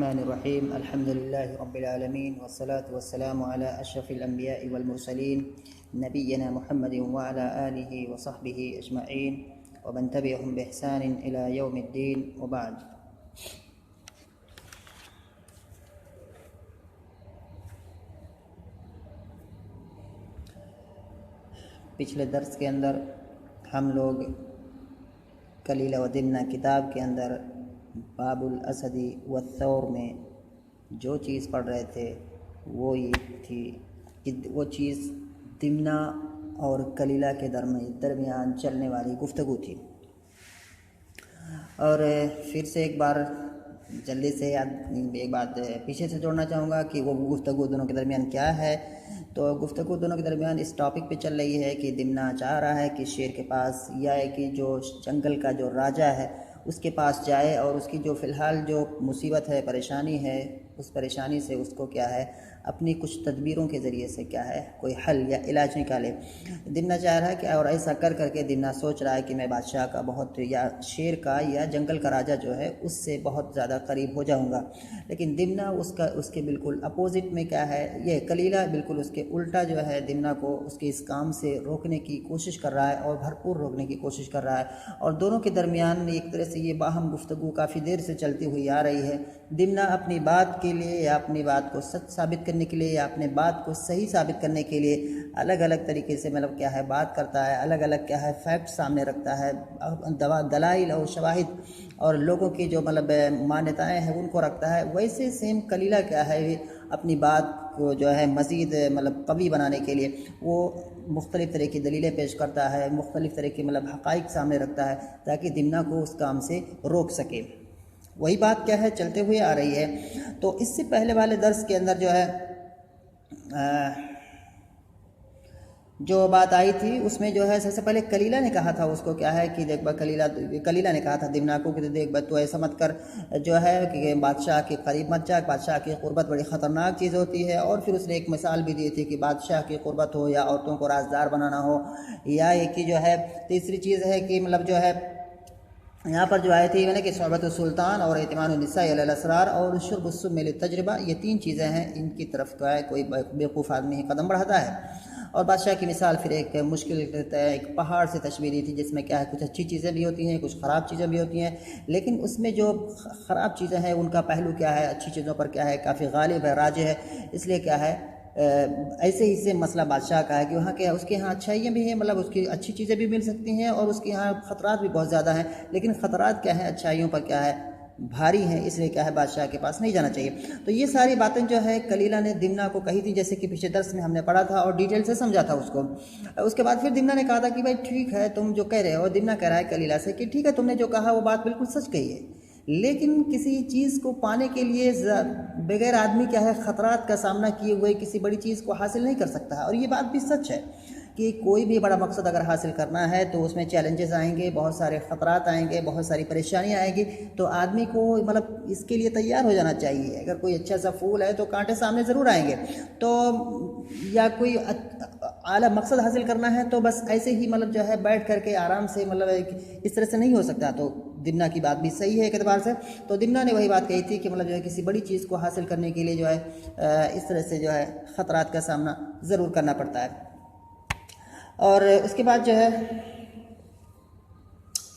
الرحمن الرحیم الحمد للہ رب العالمین والصلاة والسلام علی اشرف الانبیاء والمرسلین نبینا محمد وعلی آلہ وصحبہ اجمعین ومن تبعهم بإحسان الى یوم الدین وبعد۔ پچھلے درس کے اندر ہم لوگ کلیلہ و دمنہ کتاب کے اندر باب الاسدی والثور میں جو چیز پڑھ رہے تھے وہ یہ تھی کہ وہ چیز دمنہ اور کلیلہ کے درمیان چلنے والی گفتگو تھی۔ اور پھر سے ایک بار جلدی سے ایک بات پیچھے سے جوڑنا چاہوں گا کہ وہ گفتگو دونوں کے درمیان کیا ہے۔ تو گفتگو دونوں کے درمیان اس ٹاپک پہ چل رہی ہے کہ دمنہ چاہ رہا ہے کہ شیر کے پاس یا ہے کہ جو جنگل کا جو راجہ ہے اس کے پاس جائے اور اس کی جو فی الحال جو مصیبت ہے، پریشانی ہے، اس پریشانی سے اس کو کیا ہے اپنی کچھ تدبیروں کے ذریعے سے کیا ہے کوئی حل یا علاج نکالے۔ دمنہ چاہ رہا ہے کہ اور ایسا کر کے دمنہ سوچ رہا ہے کہ میں بادشاہ کا بہت یا شیر کا یا جنگل کا راجہ جو ہے اس سے بہت زیادہ قریب ہو جاؤں گا۔ لیکن دمنہ اس کے بالکل اپوزٹ میں کیا ہے، یہ کلیلہ بالکل اس کے الٹا جو ہے دمنہ کو اس کے اس کام سے روکنے کی کوشش کر رہا ہے اور بھرپور روکنے کی کوشش کر رہا ہے، اور دونوں کے درمیان ایک طرح سے یہ باہم گفتگو کافی دیر سے چلتی ہوئی آ رہی ہے۔ دمنہ اپنی بات کے لیے یا اپنی بات کو سچ ثابت کرنے کے لیے یا اپنے بات کو صحیح ثابت کرنے کے لیے الگ الگ طریقے سے کیا ہے بات کرتا ہے، الگ الگ کیا ہے فیکٹ سامنے رکھتا ہے، دلائل اور شواہد اور لوگوں کی جو مانیتائیں ہیں ان کو رکھتا ہے۔ ویسے سیم کلیلہ کیا ہے اپنی بات کو جو ہے مزید قوی بنانے کے لیے وہ مختلف طرح کی دلیلیں پیش کرتا ہے، مختلف طرح کی حقائق سامنے رکھتا ہے تاکہ دمنہ کو اس کام سے روک سکے۔ وہی بات کیا ہے چلتے ہوئے آ رہی ہے۔ تو اس سے پہلے والے درس کے اندر جو ہے جو بات آئی تھی اس میں جو ہے سب سے پہلے کلیلہ نے کہا تھا اس کو کیا ہے کہ دیکھ کلیلہ نے کہا تھا دمنہ کو کہ دیکھ تو ایسا مت کر جو ہے کہ بادشاہ کے قریب مت جا، بادشاہ کی قربت بڑی خطرناک چیز ہوتی ہے۔ اور پھر اس نے ایک مثال بھی دی تھی کہ بادشاہ کی قربت ہو یا عورتوں کو رازدار بنانا ہو، یا ایک جو ہے تیسری چیز ہے کہ جو ہے یہاں پر جو آئی تھی کہ صحبت السلطان اور اعتماد النساء علی الاسرار اور شرب السم للتجربہ، یہ تین چیزیں ہیں، ان کی طرف کا ہے کوئی بیوقوف آدمی ہی قدم بڑھاتا ہے۔ اور بادشاہ کی مثال پھر ایک مشکل ایک پہاڑ سے تشبیہ دی تھی جس میں کیا ہے کچھ اچھی چیزیں بھی ہوتی ہیں، کچھ خراب چیزیں بھی ہوتی ہیں، لیکن اس میں جو خراب چیزیں ہیں ان کا پہلو کیا ہے اچھی چیزوں پر کیا ہے کافی غالب ہے، راجح ہے۔ اس لیے کیا ہے ایسے ہی سے مسئلہ بادشاہ کا ہے کہ وہاں کیا اس کے ہاں اچھائیاں بھی ہیں، اس کی اچھی چیزیں بھی مل سکتی ہیں، اور اس کے ہاں خطرات بھی بہت زیادہ ہیں، لیکن خطرات کیا ہیں اچھائیوں پر کیا ہے بھاری ہیں، اس لیے کیا ہے بادشاہ کے پاس نہیں جانا چاہیے۔ تو یہ ساری باتیں جو ہے کلیلہ نے دمنہ کو کہی تھی، جیسے کہ پچھلے درس میں ہم نے پڑھا تھا اور ڈیٹیل سے سمجھا تھا اس کو۔ اس کے بعد پھر دمنہ نے کہا تھا کہ بھائی ٹھیک ہے تم جو کہہ رہے ہو، دمنہ کہہ رہا ہے کلیلہ سے کہ ٹھیک ہے تم نے جو کہا وہ بات بالکل سچ کہی ہے، لیکن کسی چیز کو پانے کے لیے بغیر آدمی کیا ہے خطرات کا سامنا کیے ہوئے کسی بڑی چیز کو حاصل نہیں کر سکتا ہے۔ اور یہ بات بھی سچ ہے کہ کوئی بھی بڑا مقصد اگر حاصل کرنا ہے تو اس میں چیلنجز آئیں گے، بہت سارے خطرات آئیں گے، بہت ساری پریشانیاں آئیں گی، تو آدمی کو اس کے لیے تیار ہو جانا چاہیے۔ اگر کوئی اچھا سا پھول ہے تو کانٹے سامنے ضرور آئیں گے، تو یا کوئی اعلیٰ مقصد حاصل کرنا ہے تو بس ایسے ہی جو ہے بیٹھ کر کے آرام سے اس طرح سے نہیں ہو سکتا۔ تو دمنہ کی بات بھی صحیح ہے ایک اعتبار سے۔ تو دمنہ نے وہی بات کہی تھی کہ جو ہے کسی بڑی چیز کو حاصل کرنے کے لیے جو ہے اس طرح سے جو ہے خطرات کا سامنا ضرور کرنا پڑتا ہے۔ اور اس کے بعد جو ہے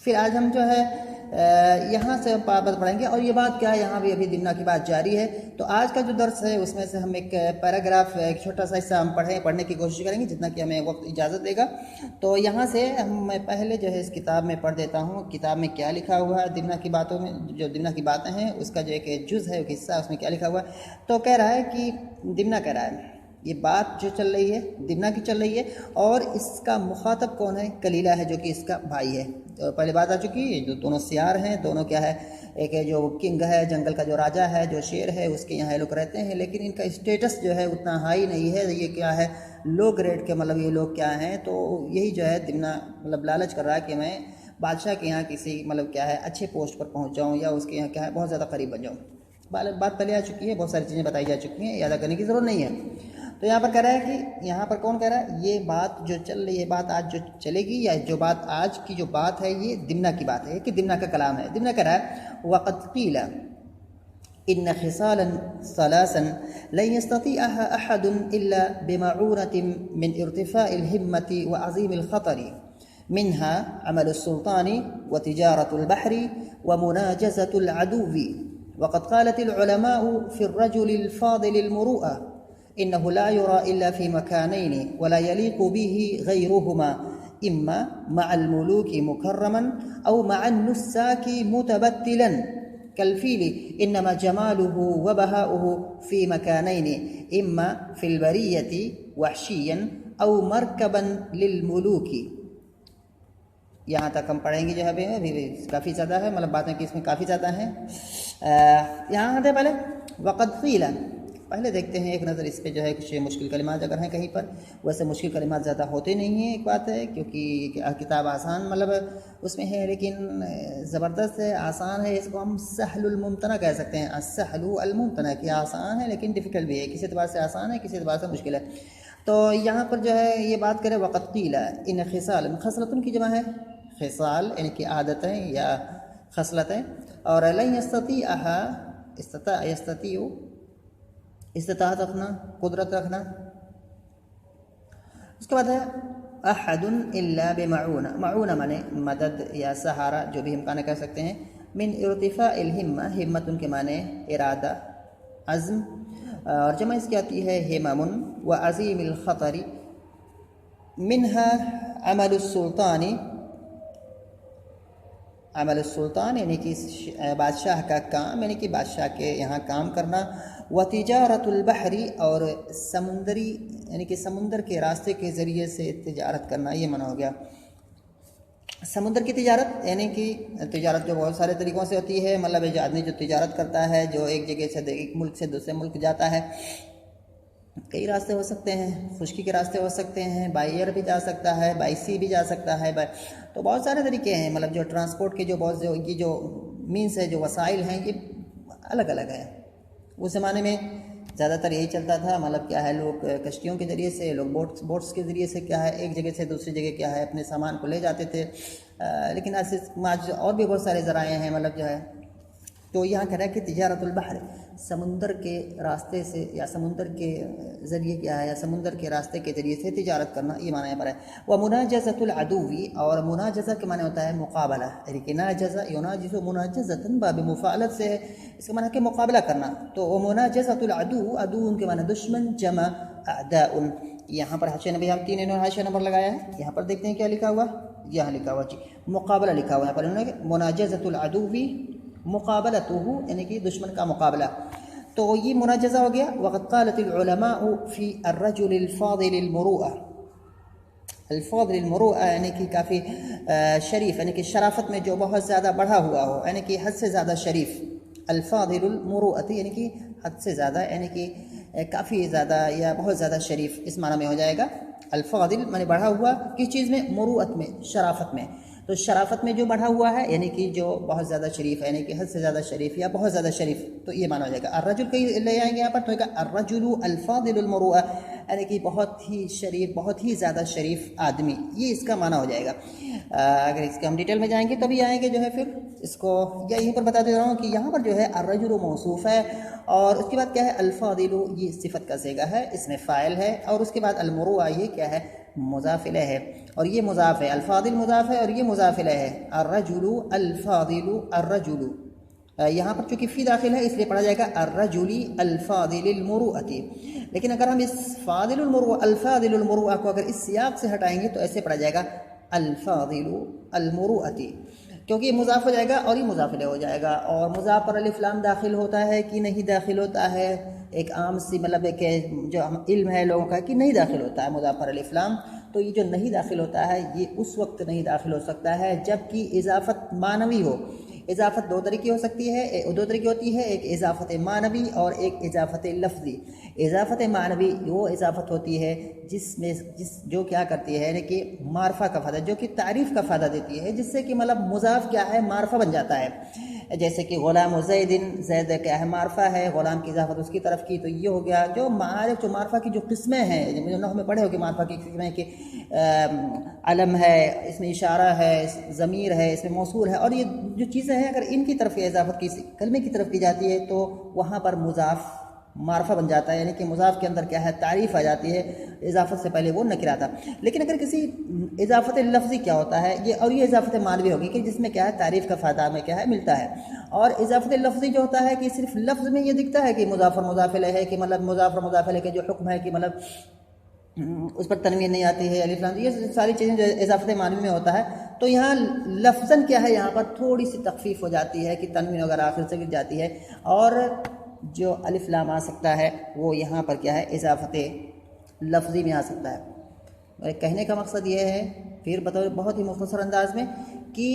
پھر آج ہم جو ہے یہاں سے بات پڑھیں گے، اور یہ بات کیا ہے یہاں بھی ابھی دمنہ کی بات جاری ہے۔ تو آج کا جو درس ہے اس میں سے ہم ایک پیراگراف ایک چھوٹا سا حصہ ہم پڑھنے کی کوشش کریں گے جتنا کہ ہمیں وقت اجازت دے گا۔ تو یہاں سے میں پہلے جو ہے اس کتاب میں پڑھ دیتا ہوں کتاب میں کیا لکھا ہوا ہے دمنہ کی باتوں میں، جو دمنہ کی باتیں ہیں اس کا جو ایک جز ہے ایک حصہ اس میں کیا لکھا ہوا ہے۔ تو کہہ رہا ہے کہ دمنہ کہہ رہا ہے یہ بات جو چل رہی ہے دمنہ کی چل رہی ہے، اور اس کا مخاطب کون ہے؟ کلیلہ ہے جو کہ اس کا بھائی ہے۔ تو پہلے بات آ چکی ہے، جو دونوں سیار ہیں، دونوں کیا ہے ایک جو کنگ ہے جنگل کا جو راجہ ہے جو شیر ہے اس کے یہاں یہ لوگ رہتے ہیں، لیکن ان کا اسٹیٹس جو ہے اتنا ہائی نہیں ہے، یہ کیا ہے لو گریڈ کے یہ لوگ کیا ہیں۔ تو یہی جو ہے دمنہ لالچ کر رہا ہے کہ میں بادشاہ کے یہاں کسی کیا ہے اچھے پوسٹ پر پہنچ جاؤں یا اس کے یہاں کیا ہے بہت زیادہ قریب بن جاؤں۔ بات پہلے آ چکی ہے، بہت ساری چیزیں بتائی جا چکی ہیں، یاد کرنے کی ضرورت نہیں ہے۔ تو یہاں پر کہہ رہا ہے کہ یہاں پر کون کہہ رہا ہے یہ بات جو چل رہی ہے، بات آج جو چلے گی یا جو بات آج کی جو بات ہے یہ دمنہ کی بات ہے کہ دمنہ کا کلام ہے۔ دمنہ کہہ رہا ہے وقد قیل، إن خصالا ثلاثا لن يستطيعها أحد إلا بمعونة من ارتفاع الهمة وعظيم الخطر، منها عمل السلطان وتجارة البحر ومناجزة العدو. وقد قالت العلماء في الرجل الفاضل المروءة إنه لا يرى إلا في مكانين ولا يليق به غيرهما، إما مع الملوك مكرما أو مع النساك متبتلا كالفيل، إنما جماله وبهاؤه في مكانين، إما في البرية وحشيا أو مركبا للملوك. یہاں تک ہم پڑھیں گے جو ہے ابھی کافی زیادہ ہے، مطلب باتیں کہ اس میں کافی زیادہ ہیں. یہاں آتے پہلے وقد قیل، پہلے دیکھتے ہیں ایک نظر اس پہ جو ہے کچھ مشکل کلمات اگر ہیں کہیں پر. ویسے مشکل کلمات زیادہ ہوتے نہیں ہیں، ایک بات ہے کیونکہ کتاب آسان مطلب اس میں ہے، لیکن زبردست ہے، آسان ہے. اس کو ہم سہل الممتنع کہہ سکتے ہیں، السہل الممتنع، کہ آسان ہے لیکن ڈیفیکلٹ بھی ہے، کسی اعتبار سے آسان ہے، کسی اعتبار سے مشکل ہے. تو یہاں پر جو ہے یہ بات کرے وقد قیل ان خصال، خصلتن کی جمع ہے خصال یعنی کہ عادتیں یا خصلتیں، اور لن یستطیعها، استطاع یستطیع، استطاعت رکھنا، قدرت رکھنا. اس کے بعد ہے احد الا بمعونہ، معونہ مانے مدد یا سہارا، جو بھی ہم کہنا کہہ سکتے ہیں. من ارتفاع الہمہ، ہمت ان کے معنی ارادہ، عزم، اور جمع اس کی آتی ہے ہمم. وعظیم الخطر، منها عمل السلطان، عمل السلطان یعنی کہ بادشاہ کا کام، یعنی کہ بادشاہ کے یہاں کام کرنا. وتجارت البحر، اور سمندری یعنی کہ سمندر کے راستے کے ذریعے سے تجارت کرنا، یہ منع ہو گیا. سمندر کی تجارت یعنی کہ تجارت جو بہت سارے طریقوں سے ہوتی ہے، مطلب جو آدمی جو تجارت کرتا ہے، جو ایک جگہ سے ایک ملک سے دوسرے ملک جاتا ہے، کئی راستے ہو سکتے ہیں، خشکی کے راستے ہو سکتے ہیں، بائی ایئر بھی جا سکتا ہے، بائی سی بھی جا سکتا ہے، تو بہت سارے طریقے ہیں. مطلب جو ٹرانسپورٹ کے جو بہت یہ جو مینس ہے، جو وسائل ہیں، یہ الگ الگ ہیں. اس زمانے میں زیادہ تر یہی چلتا تھا، مطلب کیا ہے، لوگ کشتیوں کے ذریعے سے، لوگ بوٹس کے ذریعے سے کیا ہے ایک جگہ سے دوسری جگہ کیا ہے اپنے سامان کو لے جاتے تھے. لیکن آج اور بھی بہت سارے ذرائع ہیں، مطلب جو ہے. تو یہاں کہہ رہا ہے کہ تجارت البحر، سمندر کے راستے سے یا سمندر کے ذریعے کیا ہے، یا سمندر کے راستے کے ذریعے سے تجارت کرنا، یہ معنی یہاں پر ہے. ومناجزۃ العدو، اور مناجزہ کے معنی ہوتا ہے مقابلہ، یعنی کہ ناجزہ یناجز مناجزۃ باب مفاعلت سے ہے، اس کا معنی ہے کہ مقابلہ کرنا. تو مناجزۃ العدو، عدو ان کے معنی دشمن، جمع اعداء. یہاں پر حاشیہ نمبر ہم 3 انہوں نے حاشیہ نمبر لگایا ہے. یہاں پر دیکھتے ہیں کیا لکھا ہوا، یہاں لکھا ہوا جی مقابلہ لکھا ہوا ہے. یہاں پر انہوں نے مناجزۃ العدو مقابلتہ یعنی کہ دشمن کا مقابلہ. تو یہ مناجزہ ہو گیا. وقد قالت العلماء فی الرجل الفاضل المروءہ، الفاضل المروءہ یعنی کہ کافی شریف، یعنی کہ شرافت میں جو بہت زیادہ بڑھا ہوا ہو، یعنی کہ حد سے زیادہ شریف. الفاضل المروءۃ یعنی کہ حد سے زیادہ، یعنی کہ کافی زیادہ یا بہت زیادہ شریف، اس معنی میں ہو جائے گا. الفاضل معنی بڑھا ہوا، کس چیز میں؟ مروءت میں، شرافت میں. تو شرافت میں جو بڑھا ہوا ہے یعنی کہ جو بہت زیادہ شریف ہے، یعنی کہ حد سے زیادہ شریف یا بہت زیادہ شریف، تو یہ مانا ہو جائے گا. الرجل کہیں لے آئیں گے یہاں پر تو الرجل الفاضل المروءہ، یعنی کہ بہت ہی شریف، بہت ہی زیادہ شریف آدمی، یہ اس کا معنی ہو جائے گا. اگر اس کے ہم ڈیٹیل میں جائیں گے تو بھی آئیں گے جو ہے پھر اس کو، یا یہیں پر بتا دے رہا ہوں کہ یہاں پر جو ہے الرجل موصوف ہے، اور اس کے بعد کیا ہے الفاضل، یہ صفت کا صیغہ ہے، اس میں فاعل ہے، اور اس کے بعد المروءہ یہ کیا ہے، مضاف الیہ ہے، اور یہ مضاف ہے. الفاضل مضاف ہے اور یہ مضاف الیہ ہے. الرجل الفاضل، الرجل یہاں پر چونکہ فی داخل ہے اس لیے پڑھا جائے گا الرجل الفاضل المروءۃ. لیکن اگر ہم اس فاضل المروءہ، الفاضل المروءہ کو اگر اس سیاق سے ہٹائیں گے تو ایسے پڑھا جائے گا الفاضل المروءۃ، کیونکہ یہ مضاف ہو جائے گا اور یہ مضاف الیہ ہو جائے گا. اور مضاف پر الف لام داخل ہوتا ہے کہ نہیں داخل ہوتا ہے، ایک عام سی مطلب ہے کہ جو علم ہے لوگوں کا کہ نہیں داخل ہوتا ہے مضاف پر الف لام. تو یہ جو نہیں داخل ہوتا ہے یہ اس وقت نہیں داخل ہو سکتا ہے جب کہ اضافت معنوی ہو. اضافت دو طریقے ہو سکتی ہے، دو طریقے ہوتی ہے، ایک اضافت معنوی اور ایک اضافت لفظی. اضافت معنوی وہ اضافت ہوتی ہے جس جو کیا کرتی ہے، یعنی کہ معرفہ کا فائدہ، جو کہ تعریف کا فائدہ دیتی ہے، جس سے کہ مطلب مضاف کیا ہے، معرفہ بن جاتا ہے. جیسے کہ غلام و زید، زید کیا ہے، معرفہ ہے، غلام کی اضافت اس کی طرف کی، تو یہ ہو گیا. جو معارف، جو معرفہ کی جو قسمیں ہیں، جو نحو میں پڑھے ہو کہ معرفہ کی قسمیں کہ علم ہے، اس میں اشارہ ہے، ضمیر ہے، اس میں موصول ہے، اور یہ جو چیزیں ہیں اگر ان کی طرف اضافت کی کلمے کی طرف کی جاتی ہے تو وہاں پر مضاف معرفہ بن جاتا ہے، یعنی کہ مضاف کے اندر کیا ہے تعریف آ جاتی ہے، اضافت سے پہلے وہ نکرہ تھا۔ لیکن اگر کسی اضافت لفظی کیا ہوتا ہے یہ اضافت معنوی ہوگی کہ جس میں کیا ہے تعریف کا فائدہ ہمیں کیا ہے ملتا ہے، اور اضافت لفظی جو ہوتا ہے کہ صرف لفظ میں یہ دکھتا ہے کہ مضاف اور مضاف الیہ ہے، کہ مطلب مضاف اور مضاف الیہ کے جو حکم ہے کہ مطلب اس پر تنوین نہیں آتی ہے، الف لام، یہ ساری چیزیں جو اضافت معنوی میں ہوتا ہے، تو یہاں لفظاً کیا ہے یہاں پر تھوڑی سی تخفیف ہو جاتی ہے کہ تنوین وغیرہ آخر سے گر جاتی ہے، اور جو الف لام آ سکتا ہے وہ یہاں پر کیا ہے اضافت لفظی میں آ سکتا ہے۔ کہنے کا مقصد یہ ہے پھر بطور بہت ہی مختصر انداز میں کہ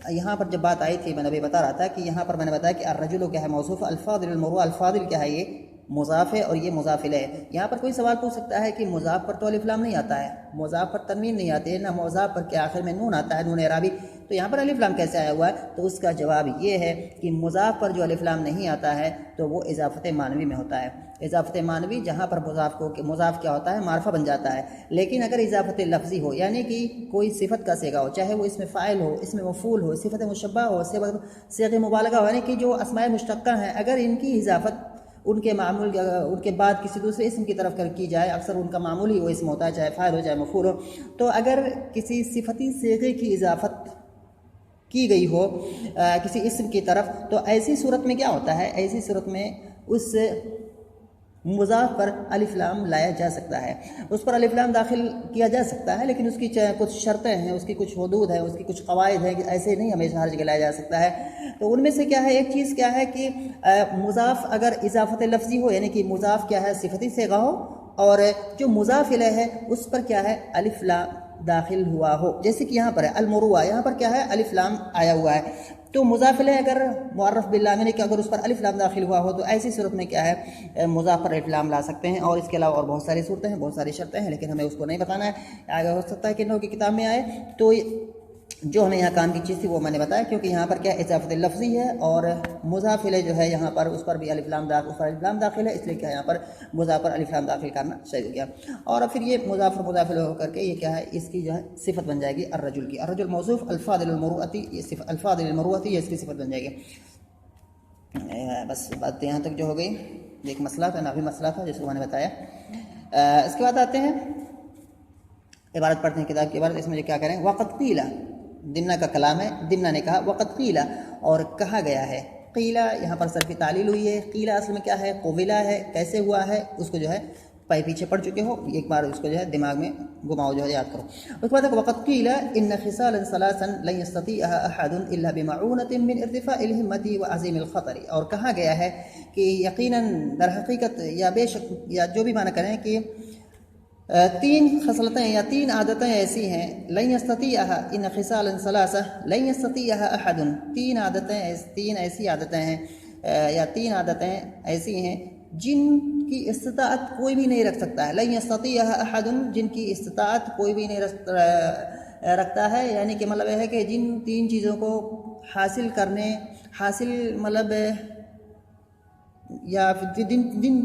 یہاں پر جب بات آئی تھی میں نے ابھی بتا رہا تھا کہ یہاں پر میں نے بتایا کہ الرجل کیا ہے موصوف، الفاضل المروءہ، الفاضل کیا ہے یہ مضاف ہے اور یہ مضاف الیہ ہے۔ یہاں پر کوئی سوال پوچھ سکتا ہے کہ مضاف پر تو الف لام نہیں آتا ہے، مضاف پر تنوین نہیں آتی ہے، نہ مضاف پر کیا آخر میں نون آتا ہے، نون اعرابی، تو یہاں پر الف لام کیسے آیا ہوا ہے؟ تو اس کا جواب یہ ہے کہ مضاف پر جو الف لام نہیں آتا ہے تو وہ اضافت معنوی میں ہوتا ہے۔ اضافت معنوی جہاں پر مضاف کیا ہوتا ہے معرفہ بن جاتا ہے، لیکن اگر اضافت لفظی ہو یعنی کہ کوئی صفت کا صیغہ ہو، چاہے وہ اس میں فاعل ہو، اس میں مفعول ہو، صفت مشبہ ہو، صیغہ مبالغہ ہو، یعنی کہ جو اسماء مشتقہ ہیں اگر ان کی اضافت ان کے معمول ان کے بعد کسی دوسرے اسم کی طرف کی جائے، اکثر ان کا معمول ہی وہ اسم ہوتا ہے، چاہے فاعل ہو چاہے مفعول ہو، تو اگر کسی صفتی صیغے کی اضافت کی گئی ہو کسی اسم کی طرف، تو ایسی صورت میں کیا ہوتا ہے؟ ایسی صورت میں اس مضاف پر الف لام لایا جا سکتا ہے، اس پر الف لام داخل کیا جا سکتا ہے، لیکن اس کی کچھ شرطیں ہیں، اس کی کچھ حدود ہیں، اس کی کچھ قواعد ہیں کہ ایسے نہیں ہمیشہ ہر جگہ لایا جا سکتا ہے۔ تو ان میں سے کیا ہے، ایک چیز کیا ہے کہ مضاف اگر اضافت لفظی ہو یعنی کہ مضاف کیا ہے صفتی صیغہ ہو، اور جو مضاف الیہ ہے اس پر کیا ہے الف لام داخل ہوا ہو، جیسے کہ یہاں پر ہے المروءہ، یہاں پر کیا ہے الف لام آیا ہوا ہے، تو مضاف الیہ اگر معرف باللام یعنی کہ اگر اس پر الف لام داخل ہوا ہو تو ایسی صورت میں کیا ہے مضاف پر الف لام لا سکتے ہیں، اور اس کے علاوہ اور بہت ساری صورتیں ہیں، بہت ساری شرطیں ہیں، لیکن ہمیں اس کو نہیں بتانا ہے، آگے ہو سکتا ہے کہ انہوں کی کتاب میں آئے۔ تو جو ہمیں یہاں کام کی چیز تھی وہ میں نے بتایا، کیونکہ یہاں پر کیا اضافت لفظی ہے اور مضاف الیہ جو ہے یہاں پر اس پر بھی الف لام داخل ہے، اس لیے کیا یہاں پر مضاف پر الف لام داخل کرنا صحیح ہو گیا، اور پھر یہ مضاف اور مضاف الیہ ہو کر کے یہ کیا ہے اس کی جو ہے صفت بن جائے گی الرجل کی، الرجل موصوف الفاضل المروءتی، یہ صفت الفاضل المروءتی یہ اس کی صفت بن جائے گی۔ بس بات یہاں تک جو ہو گئی، ایک مسئلہ تھا، نافی مسئلہ تھا جس کو میں نے بتایا۔ اس کے بعد آتے ہیں عبارت پڑھتے ہیں کتاب کی عبارت، اس میں جو کیا کریں، وقت قیلہ، دمنہ کا کلام ہے، دمنہ نے کہا، وقت قیلہ اور کہا گیا ہے، قیلہ یہاں پر صرفی تعلیل ہوئی ہے، قیلہ اصل میں کیا ہے قولا ہے، کیسے ہوا ہے اس کو جو ہے پیچھے پڑھ چکے ہو، ایک بار اس کو جو ہے دماغ میں گھماؤ، جو ہے یاد کرو۔ اس کے بعد وقت قیلہ ان خصالا ثلاثا لن يستطيعها احد الا بمعونة من ارتفاع الهمة وعظیم الخطر، اور کہا گیا ہے کہ یقیناً در حقیقت یا بے شک یا جو بھی معنی کریں کہ تین خصلتیں یا تین عادتیں ایسی ہیں، لن يستطيعها ان خصالا ثلاثا لن يستطيعها احد، تین ایسی عادتیں ہیں یا تین عادتیں ایسی ہیں جن کی استطاعت کوئی بھی نہیں رکھ سکتا ہے، لن يستطيعها احد، جن کی استطاعت کوئی بھی نہیں رکھتا ہے، یعنی کہ مطلب یہ ہے کہ جن تین چیزوں کو حاصل مطلب یا جن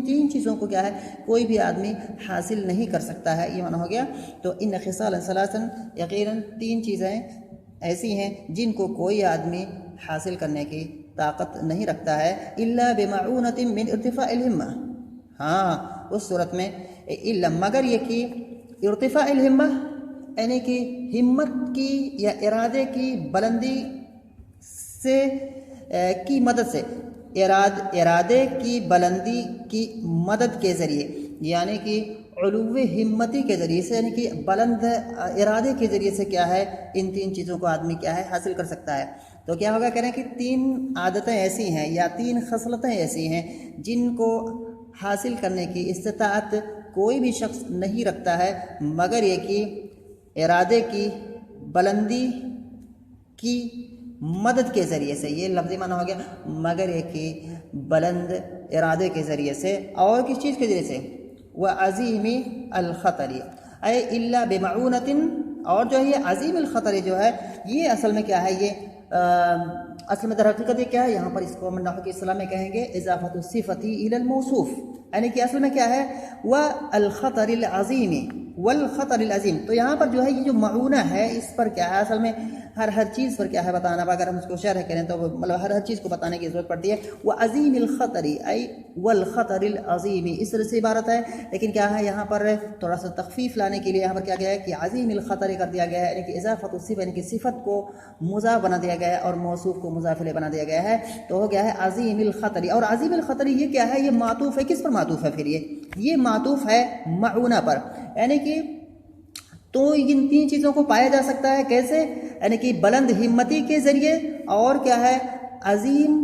تین چیزوں کو کیا ہے کوئی بھی آدمی حاصل نہیں کر سکتا ہے، یہ معنی ہو گیا۔ تو ان خصال ثلاثا، یقیناً تین چیزیں ایسی ہیں جن کو کوئی آدمی حاصل کرنے کی طاقت نہیں رکھتا ہے، الا بمعونۃ من ارتفاع الہمہ، ہاں اس صورت میں الا مگر یہ کہ ارتفاع الہمہ یعنی کہ ہمت کی یا ارادے کی بلندی سے کی مدد سے، ارادے کی بلندی کی مدد کے ذریعے، یعنی کہ علو ہمتی کے ذریعے سے، یعنی کہ بلند ارادے کے ذریعے سے کیا ہے ان تین چیزوں کو آدمی کیا ہے حاصل کر سکتا ہے۔ تو کیا ہوگا، کہہ رہے ہیں کہ تین عادتیں ایسی ہیں یا تین خصلتیں ایسی ہیں جن کو حاصل کرنے کی استطاعت کوئی بھی شخص نہیں رکھتا ہے مگر یہ کہ ارادے کی بلندی کی مدد کے ذریعے سے، یہ لفظی معنی ہو گیا، مگر یہ کہ بلند ارادے کے ذریعے سے، اور کس چیز کے ذریعے سے، وعظیم الخطر اے الا بمعونۃ، اور جو ہے یہ عظیم الخطر جو ہے یہ اصل میں کیا ہے، یہ اصل میں در حقیقت یہ کیا ہے، یہاں پر اس کو نحو کی اصطلاح میں کہیں گے اضافت الصفت الی الموصوف، یعنی کہ اصل میں کیا ہے، والخطر العظیم والخطر العظیم. تو یہاں پر جو ہے یہ جو معونہ ہے اس پر کیا ہے اصل میں ہر چیز پر کیا ہے بتانا. اگر ہم اس کو شرح کریں تو مطلب ہر چیز کو بتانے کی ضرورت پڑتی ہے. وعظیم الخطر ای والخطر العظیم اس طرح سے عبارت ہے. لیکن کیا ہے یہاں پر تھوڑا سا تخفیف لانے کے لیے یہاں پر کیا گیا ہے کہ عظیم الخطر کر دیا گیا ہے, یعنی کہ اضافت الصفہ یعنی کہ صفت کو مضاف بنا دیا گیا ہے اور موصوف کو مضاف الیہ بنا دیا گیا ہے. تو ہو گیا ہے عظیم الخطر. اور عظیم الخطر یہ کیا ہے, یہ معطوف ہے. کس پر معطوف ہے پھر یہ معطوف ہے معونہ پر. یعنی کہ تو ان تین چیزوں کو پایا جا سکتا ہے کیسے, یعنی کہ بلند ہمتی کے ذریعے اور کیا ہے عظیم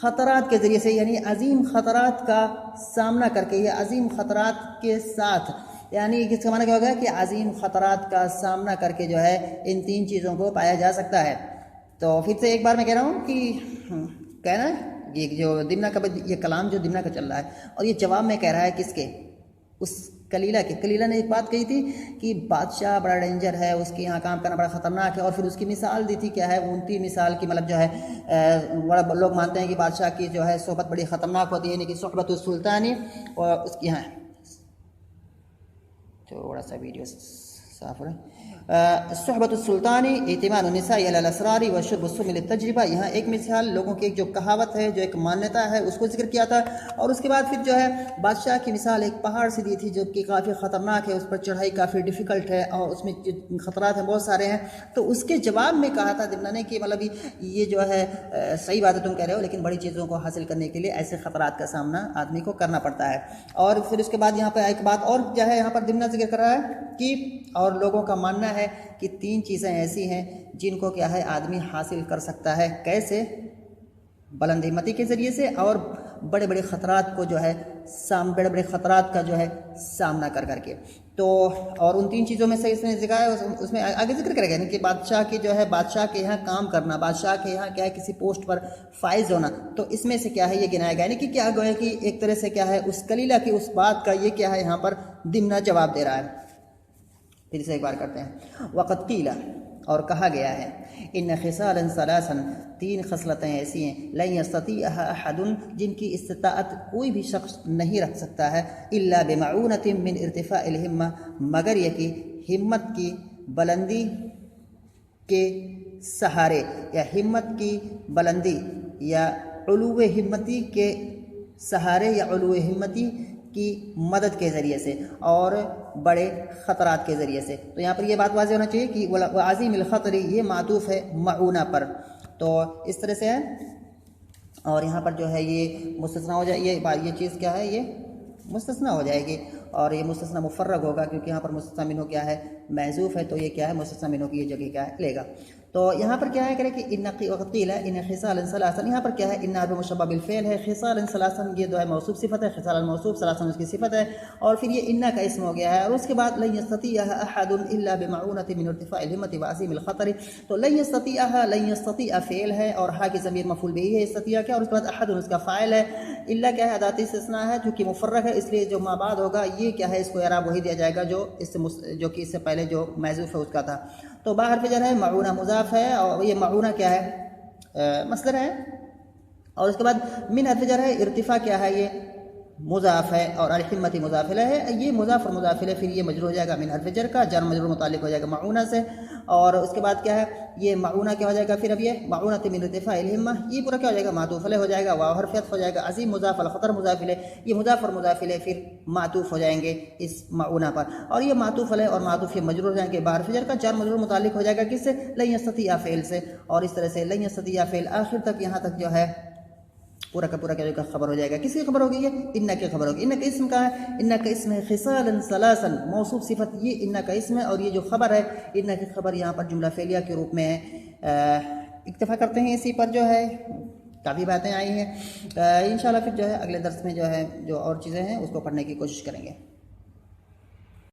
خطرات کے ذریعے سے, یعنی عظیم خطرات کا سامنا کر کے, یہ عظیم خطرات کے ساتھ, یعنی اس کا معنی کیا ہوگا کہ عظیم خطرات کا سامنا کر کے جو ہے ان تین چیزوں کو پایا جا سکتا ہے. تو پھر سے ایک بار میں کہہ رہا ہوں کہ کہنا یہ جو دمنہ کا یہ کلام جو دمنہ کا چل رہا ہے اور یہ جواب میں کہہ رہا ہے کس کے, اس کلیلہ کے. کلیلہ نے ایک بات کہی تھی کہ بادشاہ بڑا ڈینجر ہے, اس کے یہاں کام کرنا بڑا خطرناک ہے, اور پھر اس کی مثال دی تھی کیا ہے 29 مثال کی, مطلب جو ہے بڑا لوگ مانتے ہیں کہ بادشاہ کی جو ہے صحبت بڑی خطرناک ہوتی ہے, یعنی کہ صحبت السلطانی. اور اس کی یہاں تھوڑا سا ویڈیو صاف ہو رہا ہے, صحبت السلطانی اعتماد النساء علی الاسرار وشرب السم للتجربہ. یہاں ایک مثال لوگوں کی ایک جو کہاوت ہے, جو ایک مانیتا ہے, اس کو ذکر کیا تھا. اور اس کے بعد پھر جو ہے بادشاہ کی مثال ایک پہاڑ سے دی تھی جو کہ کافی خطرناک ہے, اس پر چڑھائی کافی ڈیفیکلٹ ہے اور اس میں خطرات ہیں بہت سارے ہیں. تو اس کے جواب میں کہا تھا دمنہ نے کہ مطلب یہ جو ہے صحیح بات ہے تم کہہ رہے ہو, لیکن بڑی چیزوں کو حاصل کرنے کے لیے ایسے خطرات کا سامنا آدمی کو کرنا پڑتا ہے. اور پھر اس کے بعد یہاں پہ ایک بات اور جو ہے یہاں پر دمنہ ذکر کر رہا ہے کہ اور لوگوں کا ماننا ہے کہ تین چیزیں ایسی ہیں جن کو کیا ہے آدمی حاصل کر سکتا ہے. کیسے؟ بلند ہمتی کے ذریعے سے اور بڑے بڑے خطرات کو جو ہے بڑے بڑے خطرات کا جو ہے سامنا کر کے. تو اور ان تین چیزوں میں سے اس نے ذکر ہے, اس میں آگے ذکر کرے گا کہ بادشاہ کی جو ہے بادشاہ کے یہاں کام کرنا, بادشاہ کے یہاں کیا ہے کسی پوسٹ پر فائز ہونا. تو اس میں سے کیا ہے یہ گنایا گیا, یعنی کہ کیا گویا کہ ایک طرح سے کیا ہے اس کلیلہ کی اس بات کا یہ کیا ہے یہاں پر دمنہ جواب دے رہا ہے. پھر سے ایک بار کرتے ہیں. وقد قیل اور کہا گیا ہے ان خصالا ثلاثا تین خصلتیں ایسی ہیں لن یستطیعها احد جن کی استطاعت کوئی بھی شخص نہیں رکھ سکتا ہے الا بمعونۃ من ارتفاع الہمہ مگر یہ کہ ہمت کی بلندی کے سہارے یا ہمت کی بلندی یا علو ہمتی کے سہارے یا علو ہمتی کی مدد کے ذریعے سے اور بڑے خطرات کے ذریعے سے. تو یہاں پر یہ بات واضح ہونا چاہیے کہ عظیم الخطر یہ معطوف ہے معونہ پر. تو اس طرح سے ہے. اور یہاں پر جو ہے یہ مستثنا ہو جائے, یہ چیز کیا ہے یہ مستثنا ہو جائے گی اور یہ مستثنا مفرغ ہوگا کیونکہ یہاں پر مستثنا منہ کیا ہے محذوف ہے, تو یہ کیا ہے مستثنا منہ کی یہ جگہ کیا ہے لے گا. تو یہاں پر کیا ہے کرے کہ ان قیل ان خصال ثلاثا, یہاں پر کیا ہے ان حرف مشبہ بالفعل ہے, خصال ثلاثا یہ جو ہے موصوف صفت ہے, خصال الموصوف ثلاثا اس کی صفت ہے, اور پھر یہ ان کا اسم ہو گیا ہے. اور اس کے بعد لن یستطیعها احد الا بمعونۃ من ارتفاع الہمۃ وعظیم الخطر. تو لن یستطیع فعل ہے اور ہا کی ضمیر مفعول به ہے استطیع کیا, اور اس کے بعد احد اس کا فاعل ہے, الا کیا ہے ادات استثناء ہے جو کہ مفرغ ہے, اس لیے جو ما بعد ہوگا یہ کیا ہے اس کو اعراب وہی دیا جائے گا جو کہ اس سے پہلے جو محذوف ہے اس کا تھا. تو با حرف جر ہے, معونہ مضاف ہے اور یہ معونہ کیا ہے مصدر ہے, اور اس کے بعد من حرف جر ہے, ارتفاع کیا ہے یہ مضاف ہے, اور الہمت مضاف الیہ ہے, یہ مضاف اور مضاف الیہ پھر یہ مجرور ہو جائے گا من حرف جر کا, جر مجرور متعلق ہو جائے گا معونہ سے. اور اس کے بعد کیا ہے یہ معونہ کیا ہو جائے گا, پھر اب یہ معونۃ من ارتفاع الہمہ یہ پورا کیا ہو جائے گا معطوف علیہ ہو جائے گا, واو حرف عطف ہو جائے گا, عظیم مضاف الخطر مضاف الیہ, یہ مضاف اور مضاف الیہ پھر معطوف ہو جائیں گے اس معونہ پر, اور یہ معطوف علیہ اور معطوف یہ مجرور ہو جائیں گے بحرف جر کا, جر مجرور متعلق ہو جائے گا کس سے لن یستطیع فعل سے, اور اس طرح سے لن یستطیع فعل آخر تک یہاں تک جو ہے پورا کا پورا کیا خبر ہو جائے گا. کس کی خبر ہوگی یہ ان کی خبر ہوگی. ان کا اسم کا ہے, ان کا اسم ہے خصالا ثلاثا موصوف صفت, یہ ان کا اسم ہے, اور یہ جو خبر ہے ان کی خبر یہاں پر جملہ فعلیہ کے روپ میں ہے. اکتفا کرتے ہیں اسی پر, جو ہے کافی باتیں آئی ہیں. انشاءاللہ پھر جو ہے اگلے درس میں جو ہے جو اور چیزیں ہیں اس کو پڑھنے کی کوشش کریں گے.